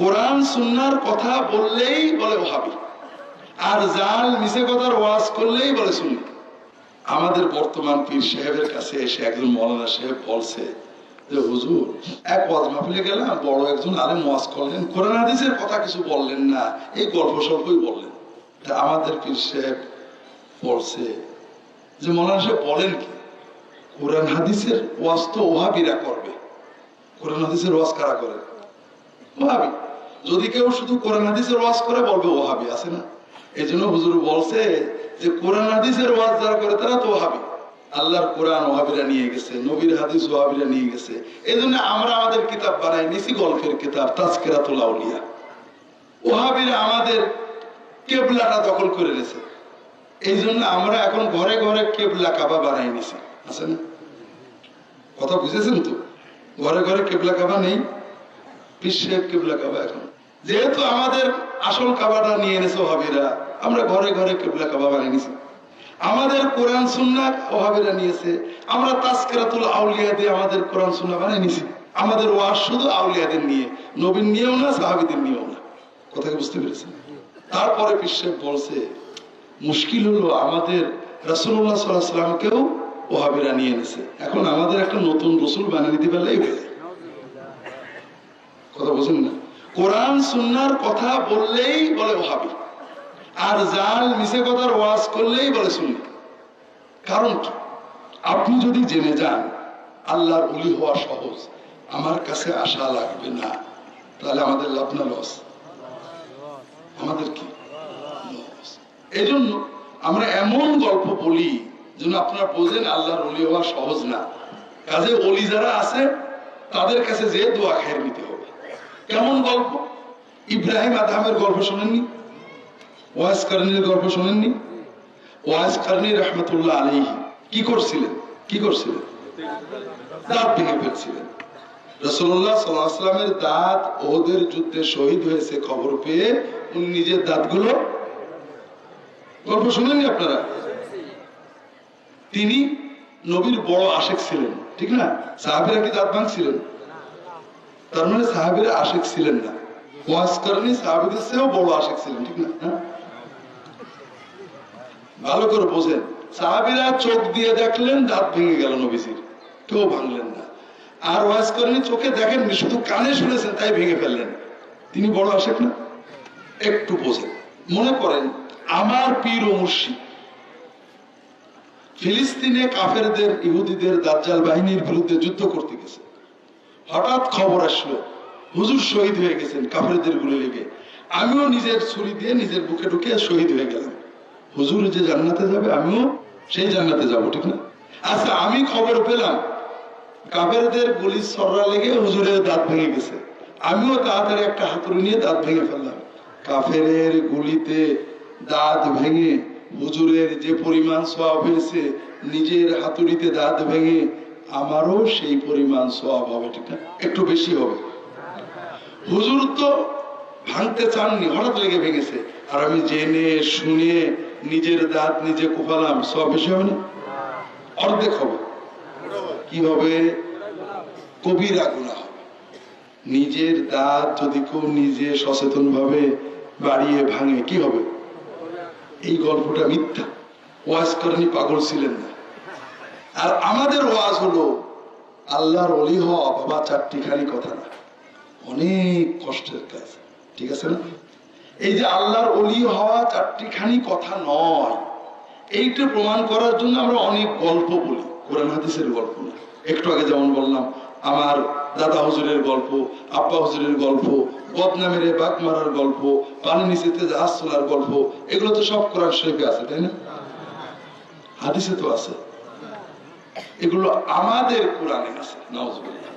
কোরআন সুন্নাহর কথা বললেই বলে ওহাবি, আর জাল মিছে কথার ওয়াজ করলেই বলে সুন্নি। আমাদের বর্তমান পীর সাহেবের কাছে এসে একজন মৌলানা সাহেব বলছে যে হুজুর, এক ওয়াজ মাহফিলে গেলাম, বড় একজন আলেম ওয়াজ করলেন, কোরআন হাদিসের কথা কিছু বললেন না, এই গল্প স্বল্পই বললেন। তা আমাদের পীর সাহেব বলছে যে মৌলানা সাহেব বলেন কি, কোরআন হাদিসের ওয়াজ তো ওহাবিরা করবে। কোরআন হাদিসের ওয়াজ কারা করে? ওহাবি। যদি কেউ শুধু কোরআন হাদিসের ওয়াজ করে বলবে ওহাবি, আছে না? এই জন্য হুজুর বলছে যে কোরআন হাদিসের ওয়াজ যারা করে তারা তো ওহাবি। আল্লাহর কোরআন ওহাবিরা নিয়ে গেছে, নবীর হাদিস ওহাবিরা নিয়ে গেছে। এই জন্য আমরা আমাদের কিতাব বানাই নিছি, গল্পের কিতাব তাজকিরাতুল আউলিয়া। ওহাবিরা আমাদের কেবলাটা দখল করে নিয়েছে, এই জন্য আমরা এখন ঘরে ঘরে কেবলা কাবা বানাই নিছি, আছে না? কথা বুঝেছেন তো? ঘরে ঘরে কেবলা কাবা নেই, বিশ্বের কেবলা কাবা এখন। যেহেতু আমাদের আসল কাবাটা নিয়ে এনেছে ওহাবিরা, আমরা ঘরে ঘরে কেবলা কাবা বানিয়ে নিছি। আমাদের কোরআন সুন্নাহ ওহাবিরা নিয়েছে, আমরা তাজকিরাতুল আউলিয়া দিয়ে আমাদের কোরআন সুন্নাহ বানিয়ে নিছি। আমাদের ওয়াজ শুধু আউলিয়াদের নিয়ে, নবীর নিয়েও না, সাহাবীদের নিয়েও না। কথা বুঝতে পেরেছেন? তারপরে বিশ্বের বলছে মুশকিল হলো আমাদের রাসূলুল্লাহ সাল্লাল্লাহু আলাইহি ওয়াসাল্লামকেও ওহাবিরা নিয়ে এনেছে। এখন আমাদের একটা নতুন রসুল বানিয়ে দিতে পারলেই হয়ে যায়। কথা বুঝেন না? কোরআন সুন্নাহর কথা বললেই বলে ওহাবি, আর জাল মিছে কথার ওয়াজ করলেই বলে সুন্নি। কারণ কি? আপনি যদি জেনে যান আল্লাহর ওলি হওয়া সহজ, আমার কাছে আশা লাগবে না, তাহলে আমাদের লাভ না লস? আমাদের কি লস? এই জন্য আমরা এমন গল্প বলি যেন আপনারা বোঝেন আল্লাহর ওলি হওয়া সহজ না। কাজে ওলি যারা আছে তাদের কাছে যে দোয়া খেয়ে নিতে হবে। কেমন গল্প? ইব্রাহিম আদহামের গল্প শোনেননি? ওয়াইস কারনীর গল্প শোনেননি? ওয়াইস কারনী রাহমাতুল্লাহ আলাইহি কি করছিলেন? দাঁত ভেঙে ফেলছিলেন। রাসূলুল্লাহ সাল্লাল্লাহু আলাইহি ওয়াসাল্লামের দাঁত ওহদের যুদ্ধে শহীদ হয়েছে খবর পেয়ে উনি নিজের দাঁতগুলো, গল্প শুনেননি আপনারা? তিনি নবীর বড় আশেক ছিলেন, ঠিক না? সাহাবীরা কি দাঁত ভাঙছিলেন? তার মানে সাহাবীরা আশেক ছিলেন না। ওয়াজ কারণে সাহাবীদের চেয়েও বড় আশেক ছিলেন, ঠিক না? ভালো করে বোঝেন। সাহাবীরা চোখ দিয়ে দেখলেন দাঁত ভেঙে গেল নবীজির, কেউ ভাঙলেন না। আর ওয়াজ কারণে চোখে দেখেননি, শুধু কানে শুনেছেন, তাই ভেঙে ফেললেন। তিনি বড় আশেক না? একটু বোঝেন। মনে করেন আমার পীর ও মুর্শিদ ফিলিস্তিনে কাফেরদের, ইহুদিদের দাজ্জাল বাহিনীর বিরুদ্ধে যুদ্ধ করতে গেছে। হঠাৎ খবর আসলো হুজুর শহীদ হয়ে গেছেন কাফেরদের গুলি লেগে। আমিও নিজের ছুরি দিয়ে নিজের বুকে ঢুকে শহীদ হয়ে গেলাম। হুজুর যে জান্নাতে যাবে আমিও সেই জান্নাতে যাব, ঠিক না? আচ্ছা, আমি খবর পেলাম কাফেরদের গুলি ছড়া লেগে হুজুরের দাঁত ভেঙে গেছে, আমিও তাড়াতাড়ি একটা হাতুড়ি নিয়ে দাঁত ভেঙে ফেললাম। কাফেরের গুলিতে দাঁত ভেঙে হুজুরের যে পরিমাণ সওয়াব হয়েছে, নিজের হাতুড়িতে দাঁত ভেঙে আমারও সেই পরিমাণ সওয়াব হবে, ঠিক না? একটু বেশি হবে। হুজুর তো ভাঙতে চাননি, হঠাৎ লেগে ভেঙেছে, আর আমি জেনে শুনে নিজের দাঁত নিজে কোপালাম, সওয়াব বেশি হবে না? অর্ধেক হবে। কি হবে? কবিরা গুনাহ হবে। নিজের দাঁত যদি কেউ নিজে সচেতন ভাবে বাড়িয়ে ভাঙে, কি হবে? এই গল্পটা মিথ্যা। ওয়াজ করেনি, পাগল ছিলেন না। আর আমাদের ওয়াজ হলো আল্লাহর ওলি হওয়া বাবা চারটিখানি কথা না, অনেক কষ্টের কাজ, ঠিক আছে না? এই যে আল্লাহর ওলি হওয়া চারটিখানি কথা নয়, এইটা প্রমাণ করার জন্য আমরা অনেক গল্প বলি, কোরআন হাদিসের গল্প না। একটু আগে যেমন বললাম আমার দাদা হুজুরের গল্প, আব্বা হুজুরের গল্প, বদনামের বাঘ মারার গল্প, পানি নিচেতে জাহাজ চলার গল্প, এগুলো তো সব কোরআন শরীফে আছে, তাই না? হাদিসে তো আছে। এগুলো আমাদের কোরআনে আছে, নাউজুবিল্লাহ।